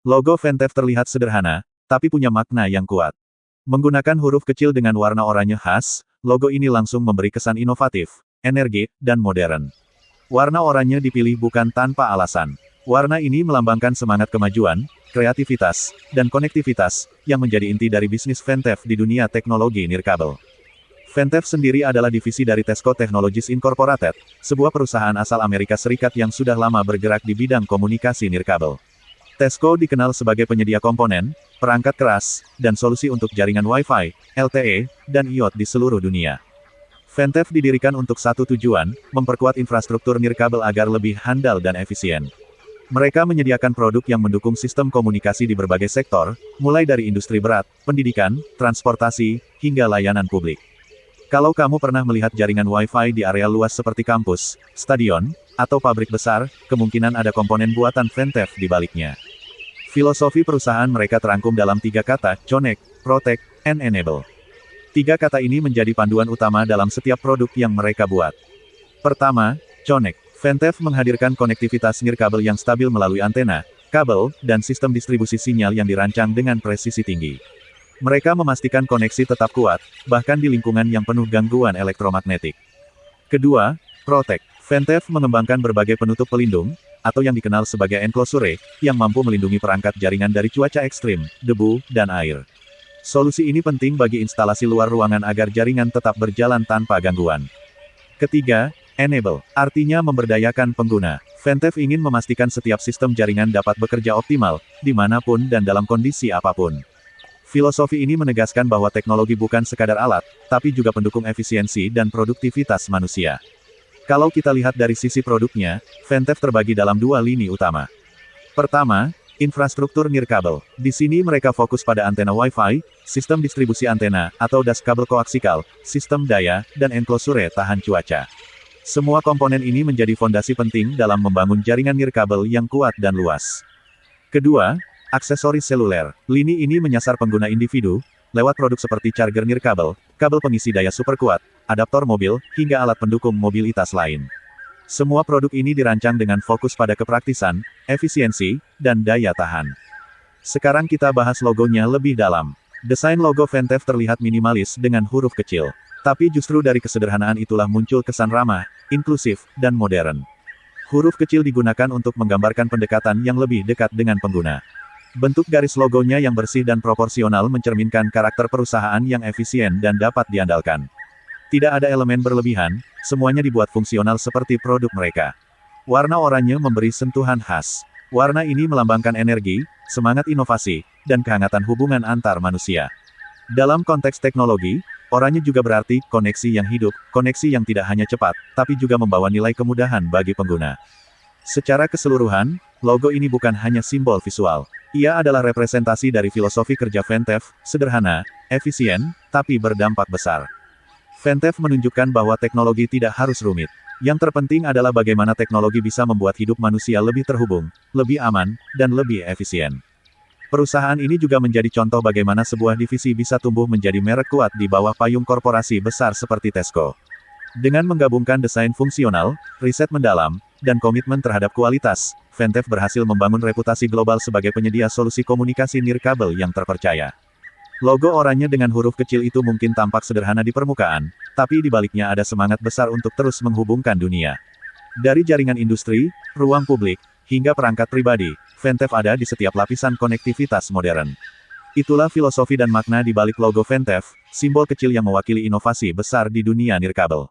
Logo Ventev terlihat sederhana, tapi punya makna yang kuat. Menggunakan huruf kecil dengan warna oranye khas, logo ini langsung memberi kesan inovatif, energi, dan modern. Warna oranye dipilih bukan tanpa alasan. Warna ini melambangkan semangat kemajuan, kreativitas, dan konektivitas, yang menjadi inti dari bisnis Ventev di dunia teknologi nirkabel. Ventev sendiri adalah divisi dari Tesco Technologies Incorporated, sebuah perusahaan asal Amerika Serikat yang sudah lama bergerak di bidang komunikasi nirkabel. Tesco dikenal sebagai penyedia komponen, perangkat keras, dan solusi untuk jaringan Wi-Fi, LTE, dan IoT di seluruh dunia. Ventev didirikan untuk satu tujuan, memperkuat infrastruktur nirkabel agar lebih handal dan efisien. Mereka menyediakan produk yang mendukung sistem komunikasi di berbagai sektor, mulai dari industri berat, pendidikan, transportasi, hingga layanan publik. Kalau kamu pernah melihat jaringan Wi-Fi di area luas seperti kampus, stadion, atau pabrik besar, kemungkinan ada komponen buatan Ventev di baliknya. Filosofi perusahaan mereka terangkum dalam 3 kata, connect, protect, and enable. 3 kata ini menjadi panduan utama dalam setiap produk yang mereka buat. Pertama, connect. Ventev menghadirkan konektivitas nirkabel yang stabil melalui antena, kabel, dan sistem distribusi sinyal yang dirancang dengan presisi tinggi. Mereka memastikan koneksi tetap kuat, bahkan di lingkungan yang penuh gangguan elektromagnetik. Kedua, protect. Ventev mengembangkan berbagai penutup pelindung, atau yang dikenal sebagai enclosure, yang mampu melindungi perangkat jaringan dari cuaca ekstrim, debu, dan air. Solusi ini penting bagi instalasi luar ruangan agar jaringan tetap berjalan tanpa gangguan. Ketiga, enable, artinya memberdayakan pengguna. Ventev ingin memastikan setiap sistem jaringan dapat bekerja optimal, dimanapun dan dalam kondisi apapun. Filosofi ini menegaskan bahwa teknologi bukan sekadar alat, tapi juga pendukung efisiensi dan produktivitas manusia. Kalau kita lihat dari sisi produknya, Ventev terbagi dalam 2 lini utama. Pertama, infrastruktur nirkabel. Di sini mereka fokus pada antena Wi-Fi, sistem distribusi antena, atau das kabel koaksikal, sistem daya, dan enclosure tahan cuaca. Semua komponen ini menjadi fondasi penting dalam membangun jaringan nirkabel yang kuat dan luas. Kedua, aksesoris seluler. Lini ini menyasar pengguna individu, lewat produk seperti charger nirkabel, kabel pengisi daya super kuat, adaptor mobil, hingga alat pendukung mobilitas lain. Semua produk ini dirancang dengan fokus pada kepraktisan, efisiensi, dan daya tahan. Sekarang kita bahas logonya lebih dalam. Desain logo Ventev terlihat minimalis dengan huruf kecil. Tapi justru dari kesederhanaan itulah muncul kesan ramah, inklusif, dan modern. Huruf kecil digunakan untuk menggambarkan pendekatan yang lebih dekat dengan pengguna. Bentuk garis logonya yang bersih dan proporsional mencerminkan karakter perusahaan yang efisien dan dapat diandalkan. Tidak ada elemen berlebihan, semuanya dibuat fungsional seperti produk mereka. Warna oranye memberi sentuhan khas. Warna ini melambangkan energi, semangat inovasi, dan kehangatan hubungan antar manusia. Dalam konteks teknologi, oranye juga berarti koneksi yang hidup, koneksi yang tidak hanya cepat, tapi juga membawa nilai kemudahan bagi pengguna. Secara keseluruhan, logo ini bukan hanya simbol visual. Ia adalah representasi dari filosofi kerja Ventev, sederhana, efisien, tapi berdampak besar. Ventev menunjukkan bahwa teknologi tidak harus rumit. Yang terpenting adalah bagaimana teknologi bisa membuat hidup manusia lebih terhubung, lebih aman, dan lebih efisien. Perusahaan ini juga menjadi contoh bagaimana sebuah divisi bisa tumbuh menjadi merek kuat di bawah payung korporasi besar seperti Tesco. Dengan menggabungkan desain fungsional, riset mendalam, dan komitmen terhadap kualitas, Ventev berhasil membangun reputasi global sebagai penyedia solusi komunikasi nirkabel yang terpercaya. Logo oranye dengan huruf kecil itu mungkin tampak sederhana di permukaan, tapi di baliknya ada semangat besar untuk terus menghubungkan dunia. Dari jaringan industri, ruang publik, hingga perangkat pribadi, Ventev ada di setiap lapisan konektivitas modern. Itulah filosofi dan makna di balik logo Ventev, simbol kecil yang mewakili inovasi besar di dunia nirkabel.